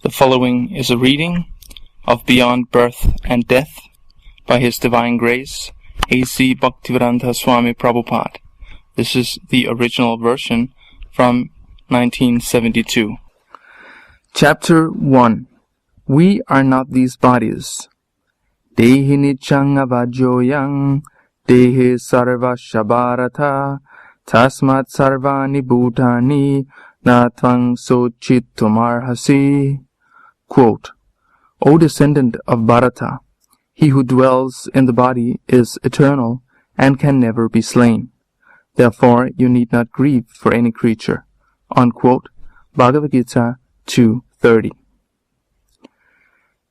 The following is a reading of Beyond Birth and Death by His Divine Grace, A.C. Bhaktivedanta Swami Prabhupada. This is the original version from 1972. Chapter 1. We are not these bodies. Dehi nichang avajyoyang, dehi sarva shabarata, tasmat sarvani bhutani, natvang sochittumarhasi. Quote, O descendant of Bharata, he who dwells in the body is eternal and can never be slain. Therefore you need not grieve for any creature. Unquote. Bhagavad Gita 2:30.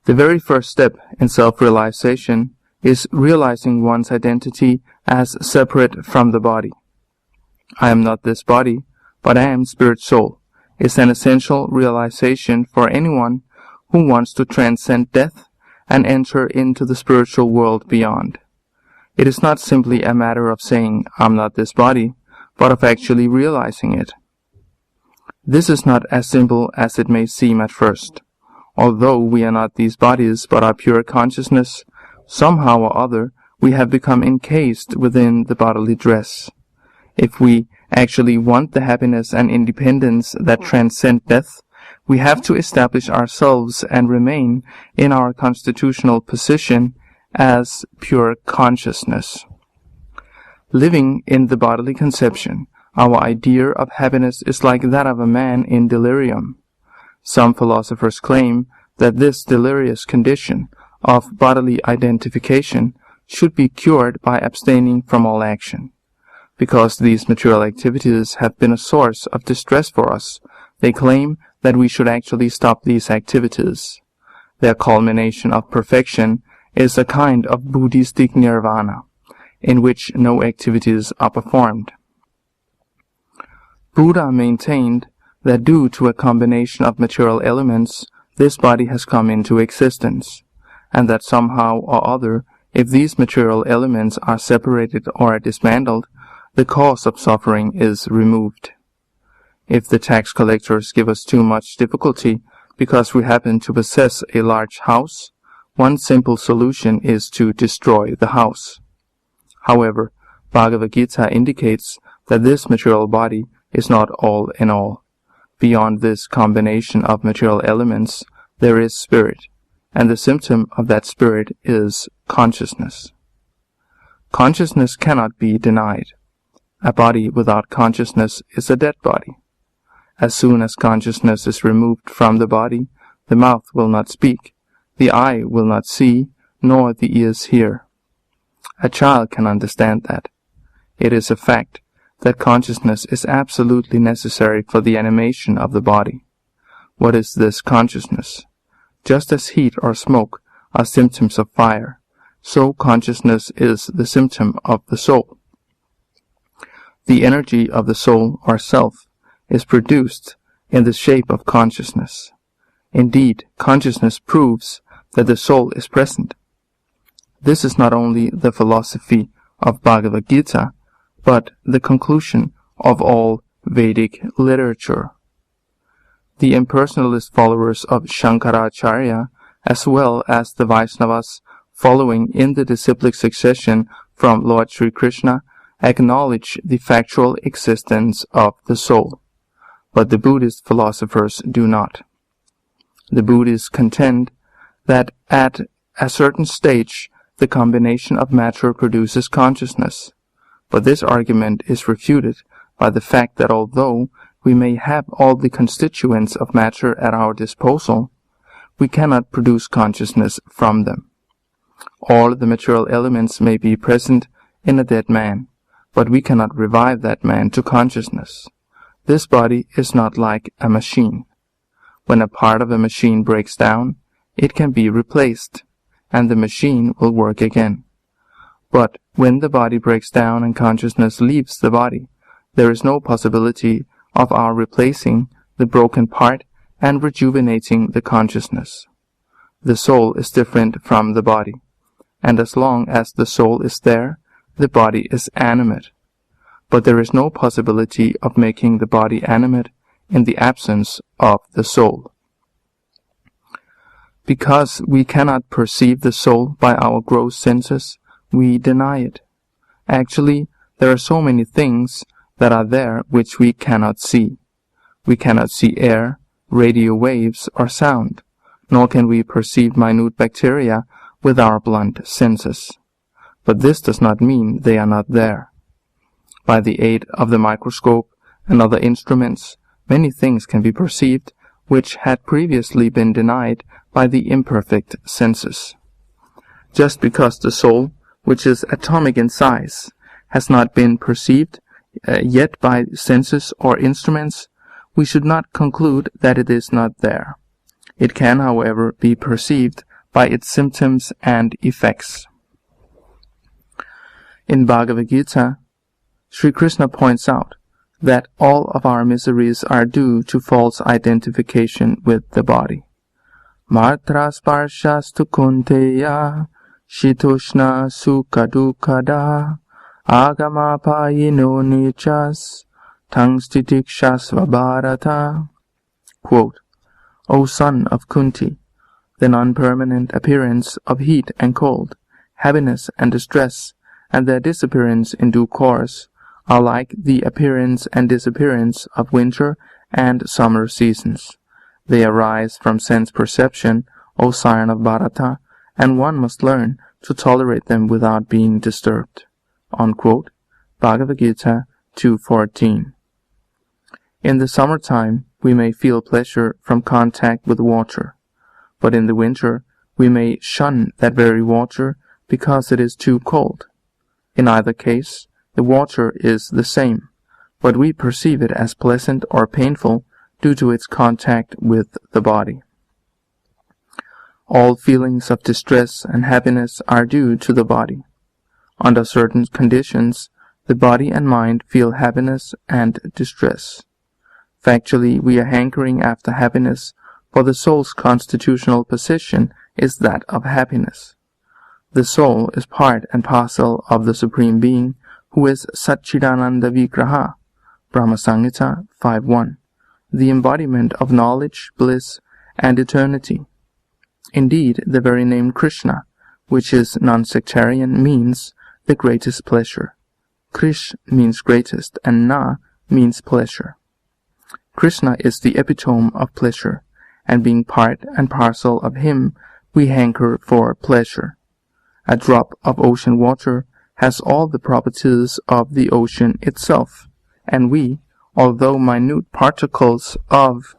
The very first step in self-realization is realizing one's identity as separate from the body. I am not this body, but I am spirit soul, is an essential realization for anyone who wants to transcend death and enter into the spiritual world beyond. It is not simply a matter of saying, I'm not this body, but of actually realizing it. This is not as simple as it may seem at first. Although we are not these bodies, but are pure consciousness, somehow or other we have become encased within the bodily dress. If we actually want the happiness and independence that transcend death, we have to establish ourselves and remain in our constitutional position as pure consciousness. Living in the bodily conception, our idea of happiness is like that of a man in delirium. Some philosophers claim that this delirious condition of bodily identification should be cured by abstaining from all action. Because these material activities have been a source of distress for us, they claim that we should actually stop these activities. Their culmination of perfection is a kind of Buddhistic nirvana, in which no activities are performed. Buddha maintained that due to a combination of material elements, this body has come into existence, and that somehow or other, if these material elements are separated or dismantled, the cause of suffering is removed. If the tax collectors give us too much difficulty because we happen to possess a large house, one simple solution is to destroy the house. However, Bhagavad Gita indicates that this material body is not all in all. Beyond this combination of material elements, there is spirit, and the symptom of that spirit is consciousness. Consciousness cannot be denied. A body without consciousness is a dead body. As soon as consciousness is removed from the body, the mouth will not speak, the eye will not see, nor the ears hear. A child can understand that. It is a fact that consciousness is absolutely necessary for the animation of the body. What is this consciousness? Just as heat or smoke are symptoms of fire, so consciousness is the symptom of the soul. The energy of the soul or self is produced in the shape of consciousness. Indeed, consciousness proves that the soul is present. This is not only the philosophy of Bhagavad Gita, but the conclusion of all Vedic literature. The impersonalist followers of Shankaracharya, as well as the Vaishnavas following in the disciplic succession from Lord Sri Krishna, acknowledge the factual existence of the soul, but the Buddhist philosophers do not. The Buddhists contend that at a certain stage the combination of matter produces consciousness, but this argument is refuted by the fact that although we may have all the constituents of matter at our disposal, we cannot produce consciousness from them. All the material elements may be present in a dead man, but we cannot revive that man to consciousness. This body is not like a machine. When a part of a machine breaks down, it can be replaced, and the machine will work again. But when the body breaks down and consciousness leaves the body, there is no possibility of our replacing the broken part and rejuvenating the consciousness. The soul is different from the body, and as long as the soul is there, the body is animate. But there is no possibility of making the body animate in the absence of the soul. Because we cannot perceive the soul by our gross senses, we deny it. Actually, there are so many things that are there which we cannot see. We cannot see air, radio waves, or sound, nor can we perceive minute bacteria with our blunt senses. But this does not mean they are not there. By the aid of the microscope and other instruments, many things can be perceived which had previously been denied by the imperfect senses. Just because the soul, which is atomic in size, has not been perceived yet by senses or instruments, we should not conclude that it is not there. It can, however, be perceived by its symptoms and effects. In Bhagavad Gita, Sri Krishna points out that all of our miseries are due to false identification with the body. Matra sparshastu kunteya shitushna sukadukada agamapayino nichas tangstitikshasva bharata. Quote, O son of Kunti, the non-permanent appearance of heat and cold, happiness and distress, and their disappearance in due course, are like the appearance and disappearance of winter and summer seasons. They arise from sense perception, O scion of Bharata, and one must learn to tolerate them without being disturbed. Unquote. Bhagavad Gita 2:14. In the summertime, we may feel pleasure from contact with water, but in the winter, we may shun that very water because it is too cold. In either case, the water is the same, but we perceive it as pleasant or painful due to its contact with the body. All feelings of distress and happiness are due to the body. Under certain conditions, the body and mind feel happiness and distress. Factually, we are hankering after happiness, for the soul's constitutional position is that of happiness. The soul is part and parcel of the Supreme Being, who is Satchidananda Vigraha, Brahma Samhita 5.1, the embodiment of knowledge, bliss, and eternity. Indeed, the very name Krishna, which is non-sectarian, means the greatest pleasure. Krish means greatest, and Na means pleasure. Krishna is the epitome of pleasure, and being part and parcel of him, we hanker for pleasure. A drop of ocean water has all the properties of the ocean itself, and we, although minute particles of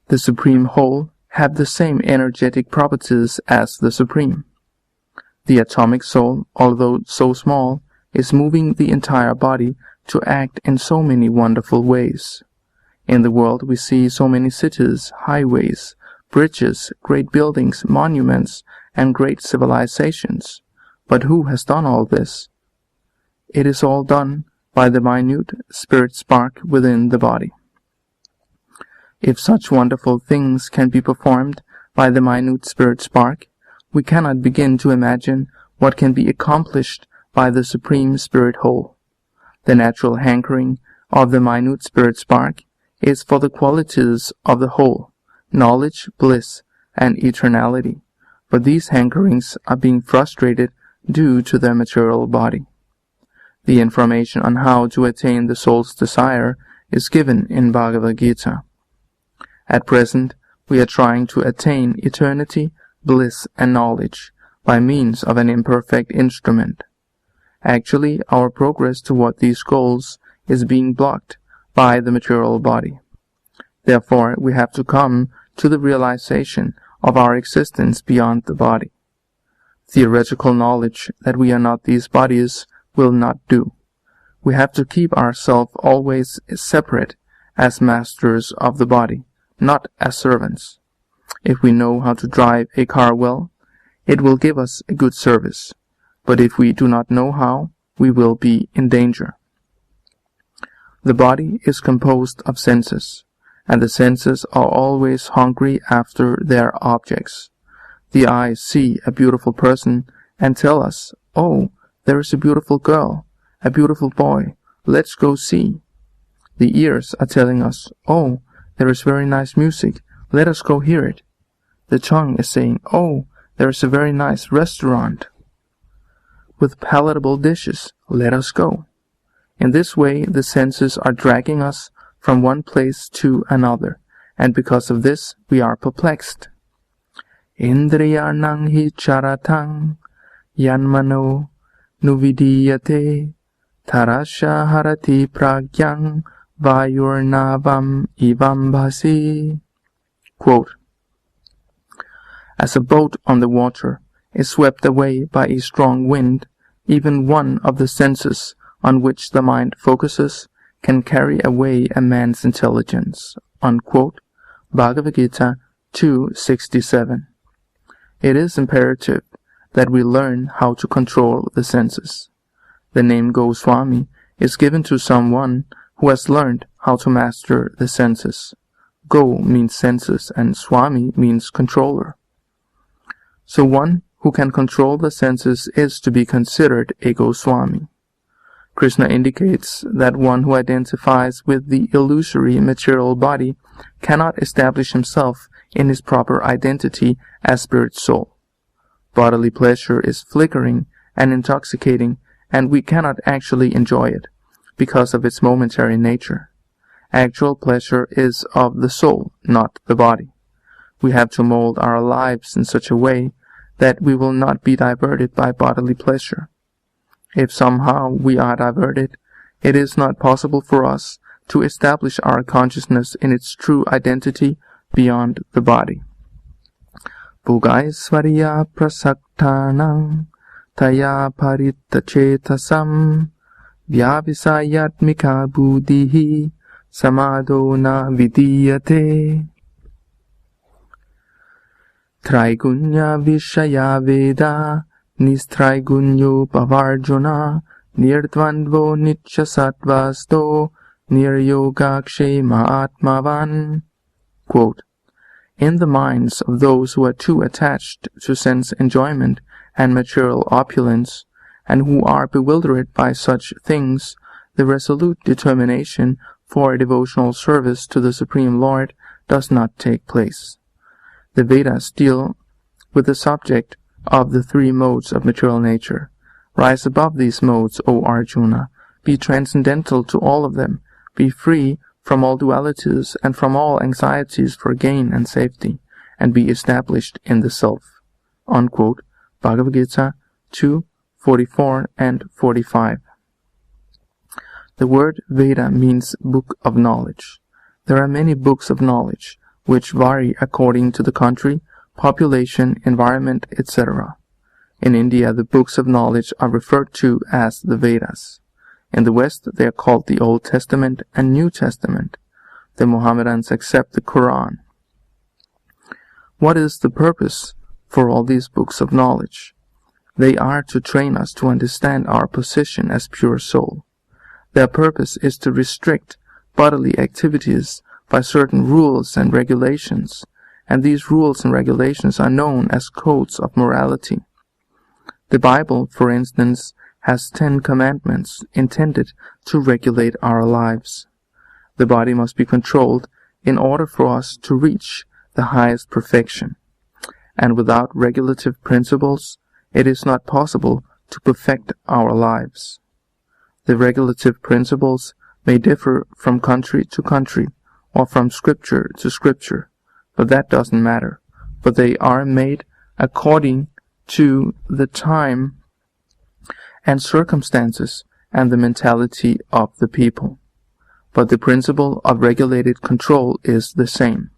the Supreme Whole, have the same energetic properties as the Supreme. The atomic soul, although so small, is moving the entire body to act in so many wonderful ways. In the world we see so many cities, highways, bridges, great buildings, monuments, and great civilizations. But who has done all this? It is all done by the minute spirit spark within the body. If such wonderful things can be performed by the minute spirit spark, we cannot begin to imagine what can be accomplished by the Supreme Spirit Whole. The natural hankering of the minute spirit spark is for the qualities of the whole, knowledge, bliss, and eternality, but these hankerings are being frustrated due to their material body. The information on how to attain the soul's desire is given in Bhagavad Gita. At present, we are trying to attain eternity, bliss, and knowledge by means of an imperfect instrument. Actually, our progress toward these goals is being blocked by the material body. Therefore, we have to come to the realization of our existence beyond the body. Theoretical knowledge that we are not these bodies will not do. We have to keep ourselves always separate as masters of the body, not as servants. If we know how to drive a car well, it will give us a good service. But if we do not know how, we will be in danger. The body is composed of senses, and the senses are always hungry after their objects. The eyes see a beautiful person and tell us, "Oh, there is a beautiful girl, a beautiful boy, let's go see." The ears are telling us, "Oh, there is very nice music, let us go hear it." The tongue is saying, "Oh, there is a very nice restaurant with palatable dishes. Let us go." In this way, the senses are dragging us from one place to another, and because of this, we are perplexed. Indriyanang hi charatang yanmano nuvidiyate tarasya harati pragyang vayurnavam ivam bhasi. Quote, as a boat on the water is swept away by a strong wind, even one of the senses on which the mind focuses can carry away a man's intelligence. Unquote. Bhagavad Gita 2:67. It is imperative that we learn how to control the senses. The name Goswami is given to someone who has learned how to master the senses. Go means senses and Swami means controller. So one who can control the senses is to be considered a Goswami. Krishna indicates that one who identifies with the illusory material body cannot establish himself in his proper identity as spirit soul. Bodily pleasure is flickering and intoxicating, and we cannot actually enjoy it because of its momentary nature. Actual pleasure is of the soul, not the body. We have to mold our lives in such a way that we will not be diverted by bodily pleasure. If somehow we are diverted, it is not possible for us to establish our consciousness in its true identity beyond the body. Bhogaisvarya prasaktanang taya parittachetasam vyavisayatmika buddhihi samado na vidiyate. Traigunya vishaya veda nistraigunyo pavarjuna nirdvandvo nitya sattvasto niryogakshema atmavan. Quote, in the minds of those who are too attached to sense enjoyment and material opulence, and who are bewildered by such things, the resolute determination for devotional service to the Supreme Lord does not take place. The Vedas deal with the subject of the three modes of material nature. Rise above these modes, O Arjuna. Be transcendental to all of them. Be free from all dualities and from all anxieties for gain and safety, and be established in the self. Unquote. Bhagavad Gita 2:44 and 45. The word Veda means book of knowledge. There are many books of knowledge, which vary according to the country, population, environment, etc. In India, the books of knowledge are referred to as the Vedas. In the West, they are called the Old Testament and New Testament. The Mohammedans accept the Quran. What is the purpose for all these books of knowledge? They are to train us to understand our position as pure soul. Their purpose is to restrict bodily activities by certain rules and regulations, and these rules and regulations are known as codes of morality. The Bible, for instance, has 10 commandments intended to regulate our lives. The body must be controlled in order for us to reach the highest perfection, and without regulative principles, it is not possible to perfect our lives. The regulative principles may differ from country to country, or from scripture to scripture, but that doesn't matter, for they are made according to the time and circumstances and the mentality of the people. But the principle of regulated control is the same.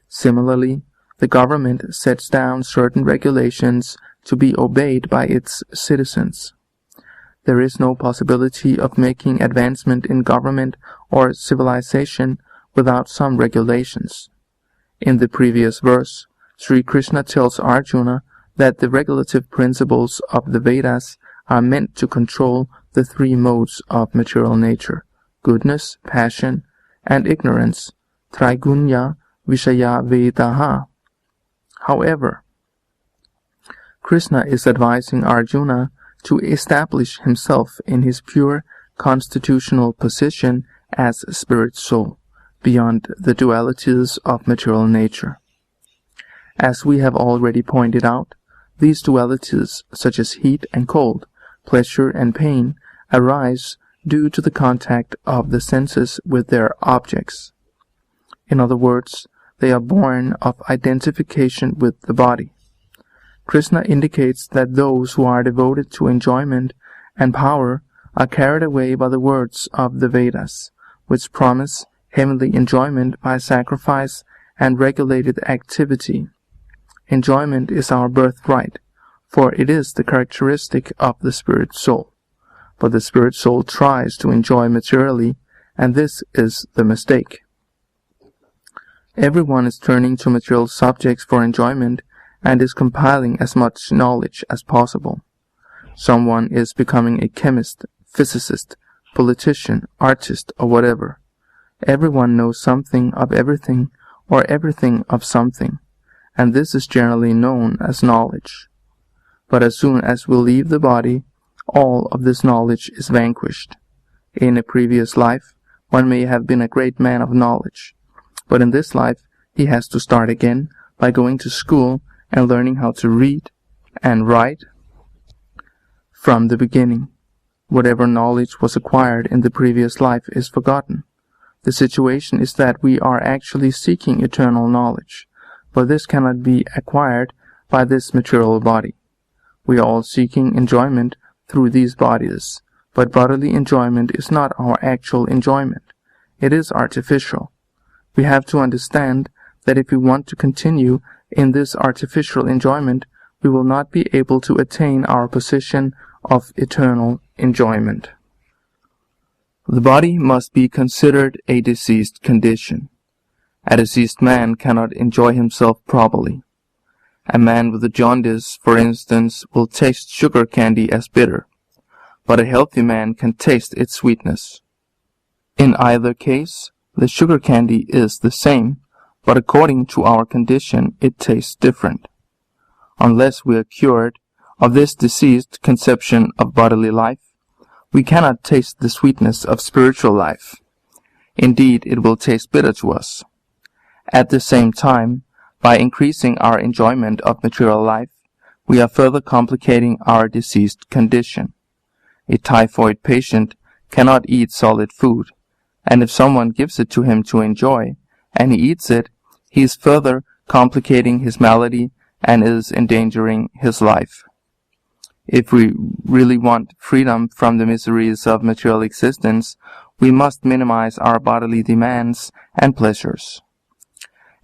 Similarly, the government sets down certain regulations to be obeyed by its citizens. There is no possibility of making advancement in government or civilization without some regulations. In the previous verse, Sri Krishna tells Arjuna that the regulative principles of the Vedas are meant to control the three modes of material nature: goodness, passion, and ignorance, Traigunya Vishaya Vedaha. However, Krishna is advising Arjuna to establish himself in his pure constitutional position as spirit soul, beyond the dualities of material nature. As we have already pointed out, these dualities, such as heat and cold, pleasure and pain, arise due to the contact of the senses with their objects. In other words, they are born of identification with the body. Krishna indicates that those who are devoted to enjoyment and power are carried away by the words of the Vedas, which promise heavenly enjoyment by sacrifice and regulated activity. Enjoyment is our birthright, for it is the characteristic of the spirit soul. But the spirit soul tries to enjoy materially, and this is the mistake. Everyone is turning to material subjects for enjoyment and is compiling as much knowledge as possible. Someone is becoming a chemist, physicist, politician, artist, or whatever. Everyone knows something of everything or everything of something, and this is generally known as knowledge. But as soon as we leave the body, all of this knowledge is vanquished. In a previous life, one may have been a great man of knowledge, but in this life he has to start again by going to school and learning how to read and write from the beginning. Whatever knowledge was acquired in the previous life is forgotten. The situation is that we are actually seeking eternal knowledge, but this cannot be acquired by this material body. We are all seeking enjoyment through these bodies, but bodily enjoyment is not our actual enjoyment. It is artificial. We have to understand that if we want to continue in this artificial enjoyment, we will not be able to attain our position of eternal enjoyment. The body must be considered a diseased condition. A diseased man cannot enjoy himself properly. A man with a jaundice, for instance, will taste sugar candy as bitter, but a healthy man can taste its sweetness. In either case, the sugar candy is the same, but according to our condition, it tastes different. Unless we are cured of this diseased conception of bodily life, we cannot taste the sweetness of spiritual life. Indeed, it will taste bitter to us. At the same time, by increasing our enjoyment of material life, we are further complicating our diseased condition. A typhoid patient cannot eat solid food, and if someone gives it to him to enjoy, and he eats it, he is further complicating his malady and is endangering his life. If we really want freedom from the miseries of material existence, we must minimize our bodily demands and pleasures.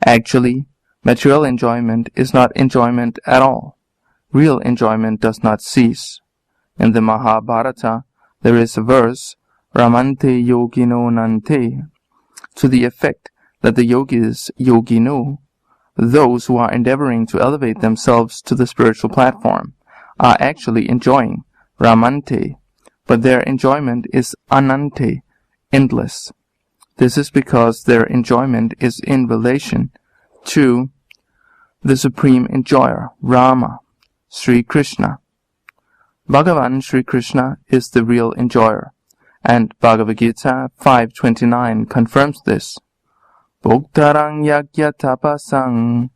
Actually, material enjoyment is not enjoyment at all. Real enjoyment does not cease. In the Mahabharata, there is a verse, Ramante yogino nante, to the effect that the yogis, yogino, those who are endeavoring to elevate themselves to the spiritual platform, are actually enjoying Ramante, but their enjoyment is Anante, endless. This is because their enjoyment is in relation to the supreme enjoyer, Rama, Sri Krishna. Bhagavan Sri Krishna is the real enjoyer, and Bhagavad Gita 5:29 confirms this. Bhoktarang yagya tapasang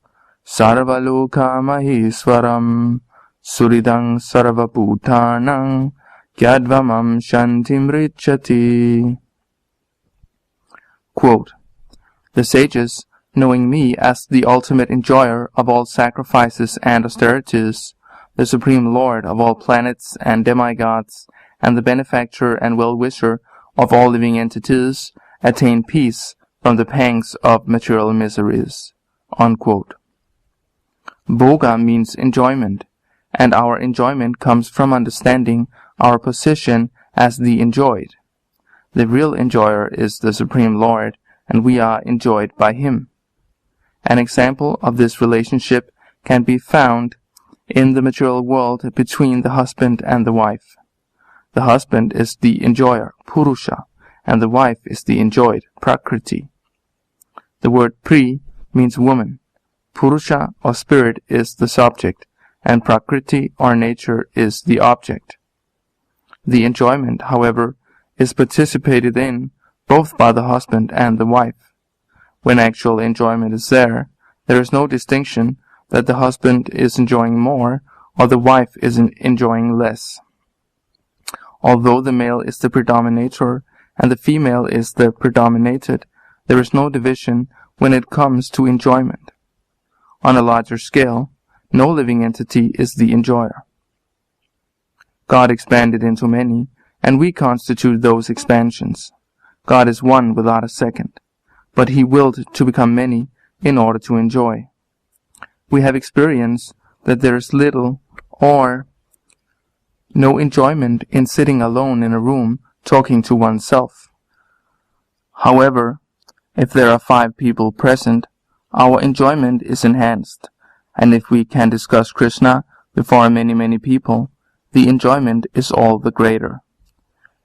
sarvaloka maheswaram suridang sarvabhutanang gyadvamam shantim richati. Quote, the sages, knowing me as the ultimate enjoyer of all sacrifices and austerities, the supreme lord of all planets and demigods, and the benefactor and well-wisher of all living entities, attain peace from the pangs of material miseries. Unquote. Bhoga means enjoyment, and our enjoyment comes from understanding our position as the enjoyed. The real enjoyer is the Supreme Lord, and we are enjoyed by Him. An example of this relationship can be found in the material world between the husband and the wife. The husband is the enjoyer, Purusha, and the wife is the enjoyed, Prakriti. The word Pri means woman. Purusha or spirit is the subject, and Prakriti or nature is the object. The enjoyment, however, is participated in both by the husband and the wife. When actual enjoyment is there is no distinction that the husband is enjoying more or the wife is enjoying less. Although the male is the predominator and the female is the predominated, there is no division when it comes to enjoyment. On a larger scale, no living entity is the enjoyer. God expanded into many, and we constitute those expansions. God is one without a second, but He willed to become many in order to enjoy. We have experienced that there is little or no enjoyment in sitting alone in a room talking to oneself. However, if there are 5 people present, our enjoyment is enhanced, and if we can discuss Krishna before many people, the enjoyment is all the greater.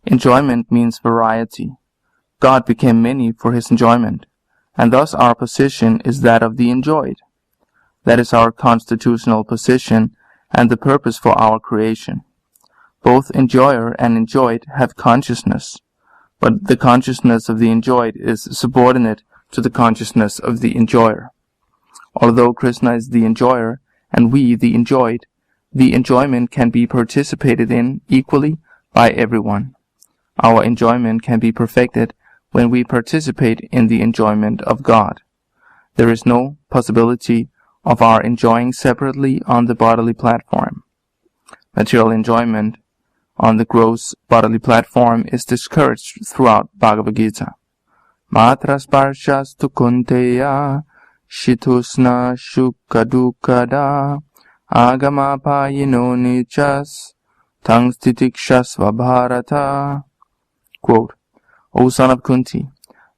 Enjoyment means variety. God became many for His enjoyment, and thus our position is that of the enjoyed. That is our constitutional position and the purpose for our creation. Both enjoyer and enjoyed have consciousness, but the consciousness of the enjoyed is subordinate to the consciousness of the enjoyer. Although Krishna is the enjoyer and we the enjoyed, the enjoyment can be participated in equally by everyone. Our enjoyment can be perfected when we participate in the enjoyment of God. There is no possibility of our enjoying separately on the bodily platform. Material enjoyment on the gross bodily platform is discouraged throughout Bhagavad Gita. Matras parshas tu kunteya shitusna shukadukada agamapayino nichas tangstitikshasva bharata. Quote, O son of Kunti,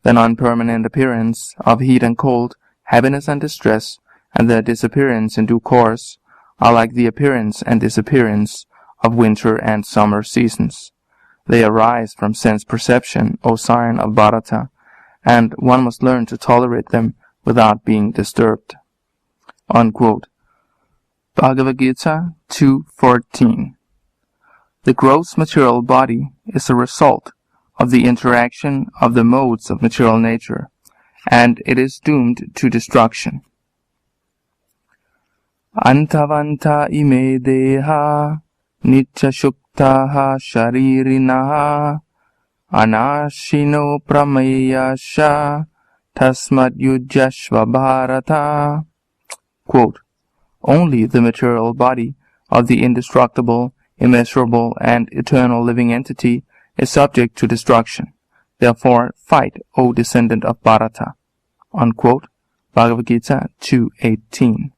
the non-permanent appearance of heat and cold, happiness and distress, and their disappearance in due course, are like the appearance and disappearance of winter and summer seasons. They arise from sense perception, O scion of Bharata, and one must learn to tolerate them without being disturbed. Unquote. Bhagavad Gita 2:14. The gross material body is a result of the interaction of the modes of material nature, and it is doomed to destruction. Antavanta ime deha nitya shuktaha sharirinaha anashino pramayasha tasmad yujashva bharata. Quote, only the material body of the indestructible, immeasurable, and eternal living entity is subject to destruction. Therefore, fight, O descendant of Bharata. Unquote. Bhagavad Gita 2:18.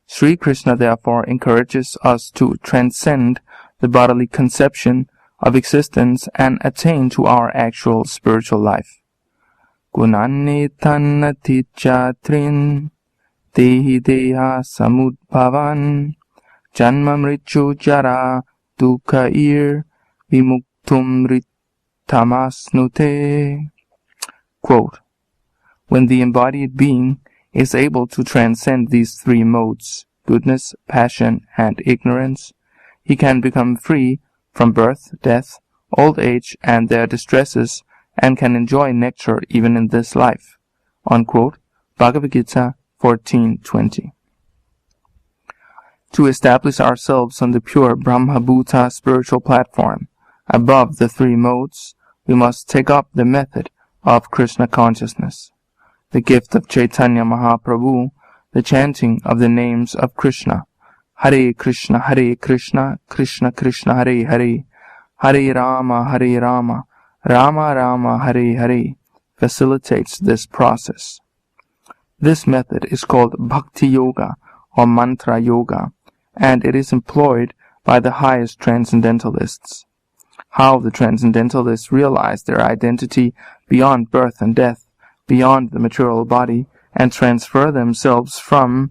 Sri Krishna therefore encourages us to transcend the bodily conception of existence and attain to our actual spiritual life. Gunanni tannati chatrin tehi deha samudbhavan janma mrichu jara dukhair vimuktum ritamasnute. Quote, when the embodied being is able to transcend these 3 modes, goodness, passion, and ignorance, he can become free from birth, death, old age, and their distresses, and can enjoy nectar even in this life. Unquote. Bhagavad Gita 14:20. To establish ourselves on the pure Brahma-bhuta spiritual platform, above the 3 modes, we must take up the method of Krishna consciousness. The gift of Chaitanya Mahaprabhu, the chanting of the names of Krishna, Hare Krishna, Krishna Krishna, Hare Hare, Hare Rama, Rama Rama, Hare Hare, facilitates this process. This method is called Bhakti Yoga or Mantra Yoga, and it is employed by the highest transcendentalists. How the transcendentalists realize their identity beyond birth and death, beyond the material body, and transfer themselves from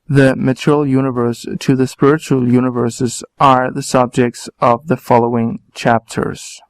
the material universe to the spiritual universes are the subjects of the following chapters.